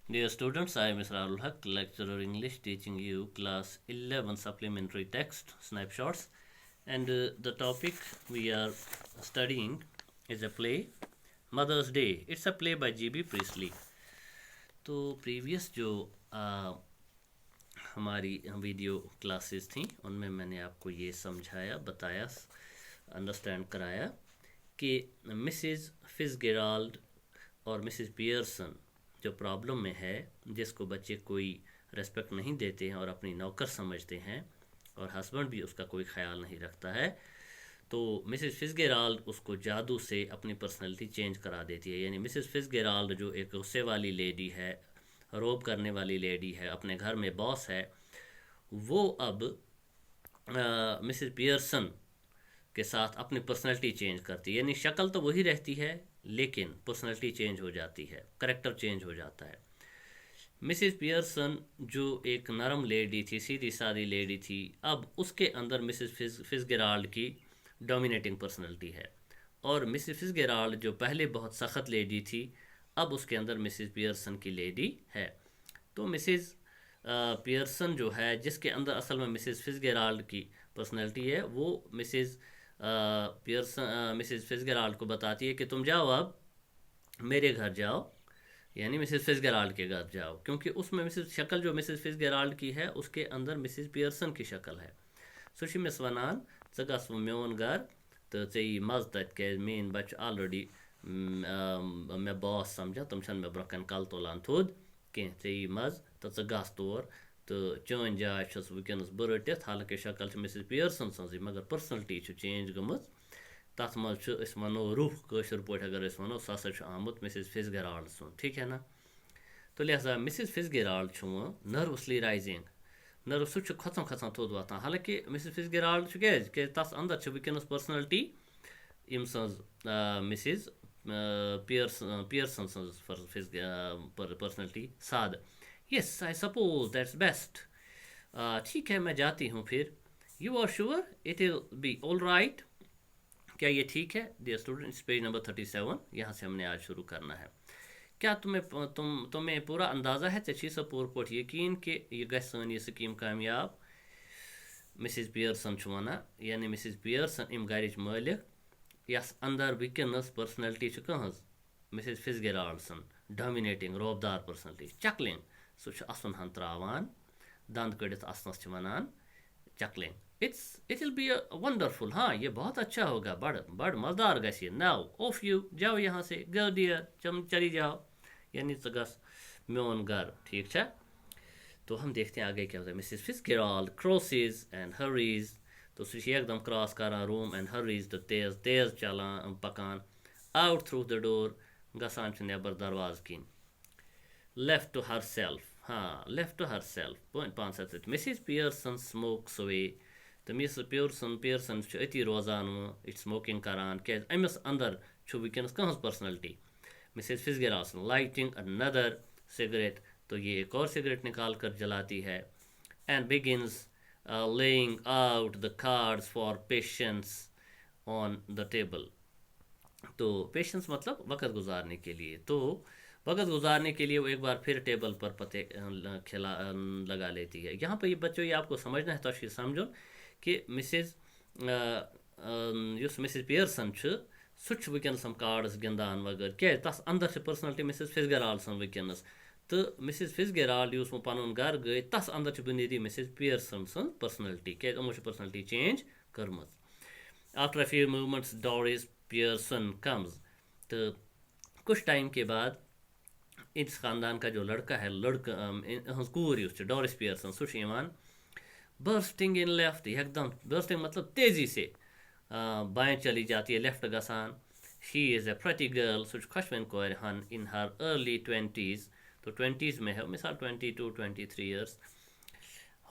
Dear students, I am Mr. Arul Haq, lecturer English, teaching you class 11 supplementary text snapshots. And the topic we are studying is a play, Mother's Day. It's a play by G.B. Priestley. तो previous जो हमारी video classes थी उनमें मैंने आपको ये समझाया, बताया, अंडरस्टैंड कराया कि मिसेस फिट्जगेराल्ड और मिसेस पियर्सन जो प्रॉब्लम में है, जिसको बच्चे कोई रेस्पेक्ट नहीं देते हैं और अपनी नौकर समझते हैं और हस्बैंड भी उसका कोई ख्याल नहीं रखता है, तो मिसेस फिट्जगेराल्ड उसको जादू से अपनी पर्सनैलिटी चेंज करा देती है। यानी मिसेस फिट्जगेराल्ड जो एक गुस्से वाली लेडी है, रोब करने वाली लेडी है, अपने घर में बॉस है, वो अब मिसेस पियर्सन के साथ अपनी पर्सनैलिटी चेंज करती है। यानी शक्ल तो वही रहती है लेकिन पर्सनैलिटी चेंज हो जाती है, करेक्टर चेंज हो जाता है। मिसेस पियर्सन जो एक नरम लेडी थी, सीधी सादी लेडी थी, अब उसके अंदर मिसेस फिट्जगेराल्ड की डोमिनेटिंग पर्सनैलिटी है। और मिसेस फिट्जगेराल्ड जो पहले बहुत सख्त लेडी थी, अब उसके अंदर मिसेस पियर्सन की लेडी है। तो मिसेस पियर्सन जो है, जिसके अंदर असल में मिसेस फिट्जगेराल्ड की पर्सनैलिटी है, वो मिसेस फिट्जगेराल्ड को बताती है कि तुम जाओ, अब मेरे घर जाओ, यानी मिसेस फिट्जगेराल्ड के घर जाओ, क्योंकि उसमें मिसेस शक्ल जो मिसेस फिट्जगेराल्ड की है उसके अंदर मिसेस पियर्सन की शक्ल है। सो छ मिस वनान ज गस मोन घर तो ऐ मज तत क्या मेन बच्चे ऑलरेडी मे बॉस समझा, तुम मे ब्रोकन कल तुलान थोद कह ऐ मज तो गस तौर तो चन जाय वनस बह रटित। हालांकि शक्ल मिसेस पियर्सन सज मगर पर्सनलिटी चेंज गम तथ मज वनो रूह कशर पे अगर वनो सह आमुत मिसेस फिट्जगेराल्ड सुन, ठीक है ना। तो लिहाजा Mrs Fitzgerald nervously rising, nerve सह खचन खचन थोद वातान। हालांकि मिसेस फिट्जगेराल्ड क्या तस अंदर वनस पर्सनलिटी यम मिसेस पियर्सन पर्सनलिटी साद। Yes I suppose that's best. ठीक है, मैं जाती हूँ फिर। You are sure it will be all right? क्या ये ठीक है? डियर स्टूडेंट्स, पेज नंबर 37 यहाँ से हमने आज शुरू करना है। क्या तुम्हें पूरा अंदाज़ा है, चे पूर पोट यकीन कि यह गई सन यह स्कीम कामयाब? मिसेस पियर्सन वना, यानी मिसेस पियर्सन इम घर मालिक यस अंदर वनस पर्सनैलिटी कहज मिसेस फिट्जगेराल्ड सन डोमिनेटिंग रोबदार पर्सनैलिटी, चकलिंग, सह असन हन त्रावान, दंद कड़ित असनस वनान chuckling. It will be wonderful, हाँ ये बहुत अच्छा होगा, बड़ मज़ेदार गि। नाउ ऑफ यू, जाओ यहाँ से, गो डियर, चली जाओ, यानी गस मोन घर, ठीक है। तो हम देखते हैं आगे क्या होता है। Mrs Fitzgerald crosses and hurries, तो सह एकदम क्रॉस करान रूम, एंड हरीज तो तेज तेज चलान पकान आउट थ्रू द डोर, गसान नबर दरवाज किन। लेफ्ट टू हर सेल्फ, हाँ left to herself, point 5 Mrs Pearson smokes away, तो मिसेस पियर्सन अति रोजान यह स्मोकिंग करान, क्या अमिस अंदर वनस कह personality. Mrs Fitzgerald lighting another cigarette, तो ये एक और सिगरेट निकाल कर जलाती है। And begins laying out the cards for patience on the table, तो पेशेंस मतलब वक़्त गुजारने के लिए। तो वक़्त गुजारने के लिए वो एक बार फिर टेबल पर पते खिला लगा लेती है। यहाँ पर ये बच्चों ये आपको समझना है, तो समझो कि मिसेस मिसेस पियर्सन सह वनस हम कार्ड्स गिंदान वगैरह, क्या तस अंदर पर्सनैलिटी मिसेस फिट्जगेराल्ड सन वनस, तो मिसेस फिट्जगेराल्ड यूस वो पन घर गई, तस अंदर बुनियादी मिसेस पियर्सन सन पर्सनैलिटी, क्या यमो पर्सनैलिटी चेंज कर्म। After a few movements Doris Pearson comes, तो कुछ टाइम के बाद इस ख़ानदान का जो लड़का है, कूर डोरिस पियर्सन, सह बर्स्टिंग इन लेफ्ट, एकदम बर्स्टिंग मतलब तेज़ी से बाएं चली जाती है, लेफ्ट गसान। She is a pretty girl, सह खुशवन कोर हन इन हर अर्ली 20s, तो 20s में है, मिसाल 22-23 years.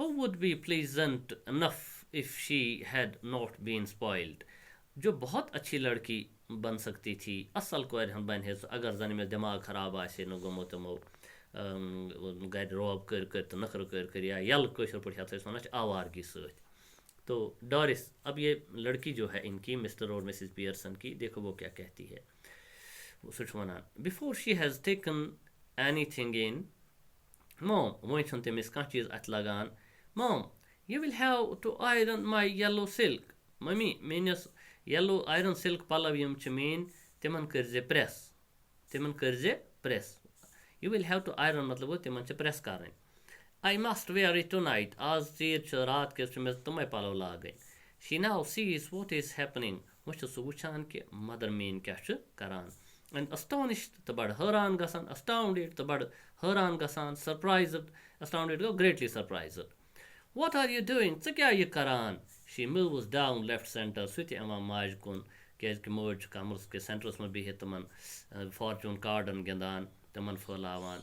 Who would be pleasant enough if she had not been spoiled, जो बहुत अच्छी लड़की बन सकती थी, असल कोर हन बन अगर जन में दिमाग खराब आसे न गमो तमो गर रोब कर तो नखर कर या यल कशर पे वन आवारगी सत। तो डोरिस, अब ये लड़की जो है इनकी, मिस्टर और मिसेस पियर्सन की, देखो वो क्या कहती है। सह वनान, before she has taken anything in, Mom, वहीं छुन तमिस कह चीज अथ लगान. Mom, you will have to iron my yellow silk. Mummy, meanis yellow iron silk palav yum ch mean timan करजे press. तिमन करजे press. You will have to iron मतलब वो तिमन च press करें. I must wear it tonight. आज चीर च रात के च में तुम्हें पालो लागें. She now sees what is happening. वो च सु वुचान के mother mean क्या च करान. And astonished to bad हैरान गसान, astounded to bad हैरान गसान, surprised, astounded go greatly surprised. What are you doing? च क्या ये करान? She moves down left center. सुति अमा माज कुन कैज के मोज कमर्स के सेंटर्स में भी है तमन फॉर्चून कार्डन गिंदान तमन फलावान.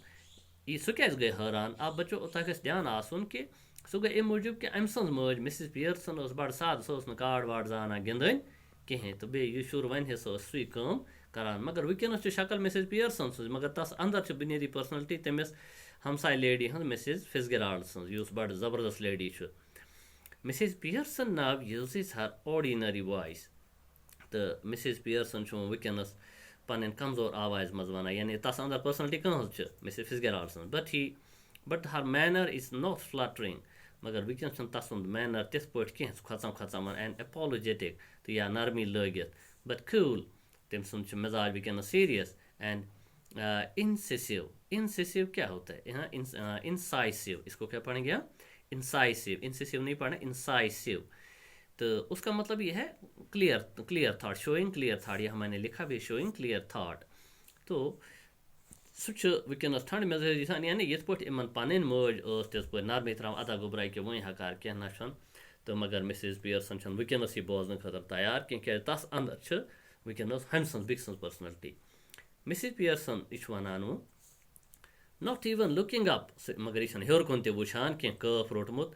ये सु क्या गए हैरान. आप बच्चों तक ध्यान आसन कि सु गए अम मूजूब कि अम सज मज मिसिस पियर्सन बड़ साद सह कार्ड वार्ड जाना गिंदन कहें तो बे यह शुर वन सह सुई कम करान. मगर वनस शक्ल मिसिस पियर्सन सज मगर तस अंदर बुनियादी पर्सनलिटी तमिस हमसाय लेडी हज मिसिस फिजगेराल्ड सज बड़ जबरदस्त लेडी. मिसिस पियर्सन नाव यूजेस हर ऑर्डिनरी वॉइस तो मिसिस पियर्सन वनस पन कमजोर आवाज़ मज वन यानी तस अंदर पर्सनलिटी कह Mrs Fitzgerald but her manner is not flattering. मगर वनस तस मैनर तिथ पे कह खचम खचम एंड एपोलोजेटिक तो या नरमी लगित बट कूल. तम सुन मिजाज वनस सीरियस एंड इंसिसिव. इंसिसिव क्या होता है? इंसाइसिव. इसको क्या पढ़ेंगे हम? इंसाइसिव. इंसिसिव नहीं पढ़ना, इंसाइसिव. तो उसका मतलब ये है clear thought, showing clear thought. यह मैंने लिखा भी शोइंग क्लियर थाट. तो सह वनस ठंड मिजाज यानी ये पे इन पन मज तिथ पे नरमी त्रा अदा गुबराई कि वह हकार कह ना. तो मगर मिसिस पियर्सन वनस यह बोजन खतर तैयार क्या तस अंदर वनस हम सज बिक सज पर्सनलिटी. मिसिस पियर्सन यह वनान वो नॉट इवन लुकिंग अप. मगर यह हेर कुन त वुचान कह कफ रोटमुत.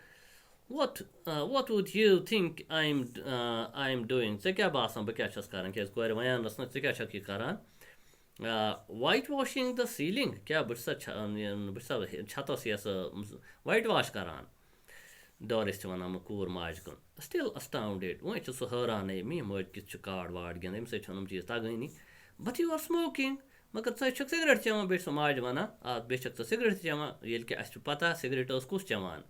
what would you think I'm doing? चे क्या बासान बह क्या करान क्या कोर वयानस न चे क्या यह करान. White washing the ceiling. क्या बह छतस यह वाइट वॉश करान. डॉरिस वन कूर माज कुन. स्टिल अस्टाउंडेड. वह सह हैरान मी मज कि कार्ड वार्ड गिंद अम सम चीज तगनी. But you are smoking. मगर च सिगरेट चवान. बे सह माज वन बे सिगरेट चवान ये कि अस पता सिगरेट कुस चवान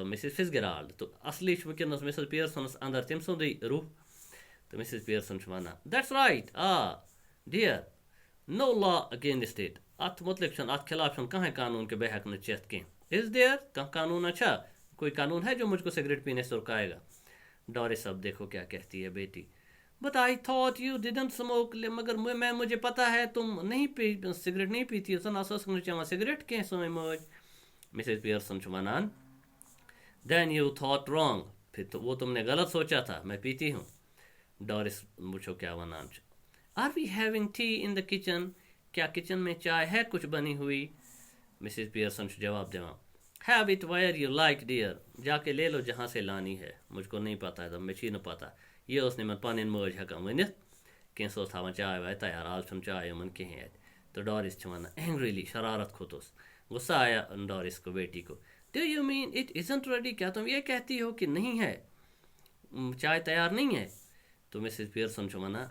मिसिस फिजगेराल्ड. तो असली वनस मिसिस पियर्सनस अंदर तम सुंद रूह. तो मिसिस पियर्सन वनान that's right dear no law against it. अत मुतलिक अत खिलाफ कहें कानून के बह हेक चेत कह. इज देयर कह कानून? अच्छा कोई कानून है जो मुझको सिगरेट पीने से रुकाएगा? डॉरिस अब देखो क्या कहती है बेटी. But I thought you didn't smoke. मगर मुझे पता है तुम नहीं सिगरेट नहीं पीती हो. सना चवान सिगरेट कह सोए मज. मिसिस पियर्सन वनान देन यू थॉट रॉन्ग. फिर तो वो तुमने गलत सोचा था, मैं पीती हूँ. डॉरिस मुझो क्या वनान. Are we having tea in the kitchen? क्या किचन में चाय है कुछ बनी हुई? मिसिस पियर्सन जवाब देवा have it wire you like dear. जाके ले लो जहाँ से लानी है. मुझको नहीं पता है, मे छी न पता. ये उसने मन पन मज हेकान वन कह था चाय वाय तैयार. आज चाय मन कहें. तो डॉरिस वन एंग्रीली शरारत खोतुस. गुस्सा आया डॉरिस को बेटी को. Do you mean it isn't ready? क्या तुम ये कहती हो कि नहीं है, चाय तैयार नहीं है? तो मिसिस पियर्सन वना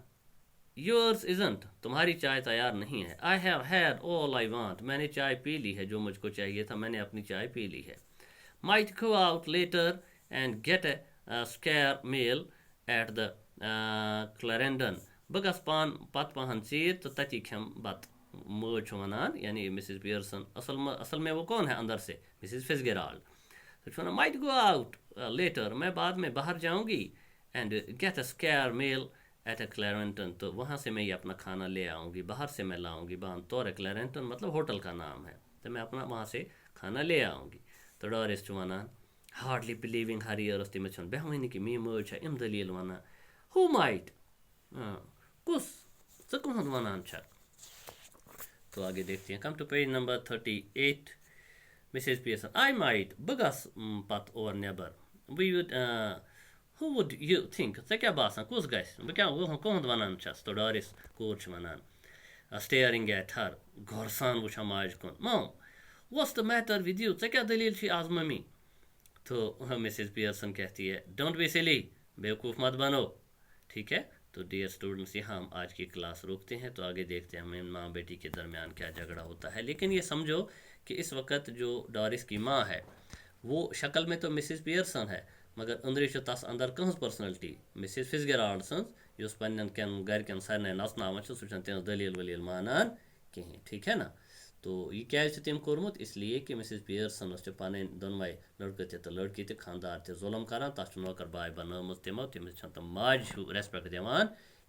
योर्स इजंट. तुम्हारी चाय तैयार नहीं है. I have had all I want. मैंने चाय पी ली है जो मुझको चाहिए था. मैंने अपनी चाय पी ली है. Might go out later and get a square meal at the Clarendon. बह गस पान पत पहन चीर तो तती खेम बत. मज वनान यानी मिसिस पियर्सन असल में वो कौन है अंदर से? मिसिस फिजगेराल्ड. तो माइट गो आउट लेटर. मैं बाद में बाहर जाऊंगी. And get a square meal at a Clarendon. तो वहाँ से मैं ये अपना खाना ले आऊँगी. बाहर से मैं लाऊंगी. बान तौर क्लरेंटन मतलब होटल का नाम है. तो मैं अपना वहाँ से खाना ले आऊँगी. तो डॉरिस वनान हार्डली बिलीविंग हर ईयर्स तम बेहन कि मी मज इम दलील वनान. हु माइट कुस च कहन वनान. तो आगे देखते हैं. Come to page number 38. Mrs Pearson I might. बह गस पत और neighbour. We would who would you think? चे क्या बासान कुस गस? बह क्या कहन वनान. तो Doris Kur वनान staring at her घोरसान वुचान माज कुन. Mom what's the matter with you? चे क्या दलील छी आज मम्मी? तो मिसिस पियर्सन कहती है डोंट बी सिली. बेवकूफ़ मत बनो. ठीक है. तो डियर स्टूडेंट्स, यहाँ हम आज की क्लास रोकते हैं। तो आगे देखते हैं हमें माँ बेटी के दरमियान क्या झगड़ा होता है। लेकिन ये समझो कि इस वक्त जो डॉरिस की माँ है वो शक्ल में तो मिसिस पियर्सन है, मगर अंदर तस अंदर कह पर्सनलिटी मिसिस फिजगेराल्ड सज पन्न घर सारे नचनावान सह दलील वलील मानान कहें। ठीक है ना। तो यह क्या तम कोर्मुत, इसलिए कि मिसिस पियर्सन पन दोनवे लड़के तो लड़की तो खानदार तो जुलम करान, तथ नौकर बाय बन तमो तमिस तम माज रेस्पेक्ट दिवान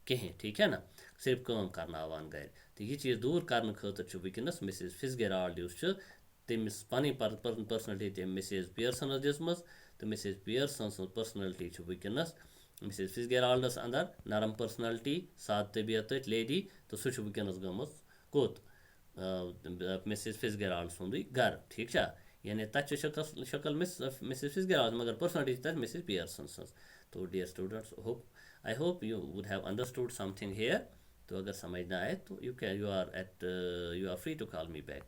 कहें। ठीक है ना। सिर्फ काम करनावान घर। तो यह चीज़ दूर करने खतर वनकस मिसिस फिजगेराल्ड तमिस पन पर्सनलिटी तम मिसिस पियर्सन दिम, तो मिसिस पियर्सन सज पर्सनलिटी वनकस मिसिस फिजगेराल्डस अंदर नरम पर्सनलिटी, साद तबीयत लेडी। तो सह वनकस गमत कोत मिसिस फिजगेराल्ड सुंद घर। ठीक है। यानी तक शक्ल मिसिस फिजगेराल्ड मगर पर्सनलिटी तक मिसिस पियर्सन सज। तो dear students, I hope you would have understood something here. तो अगर समझ ना आए तो you are free to call me back.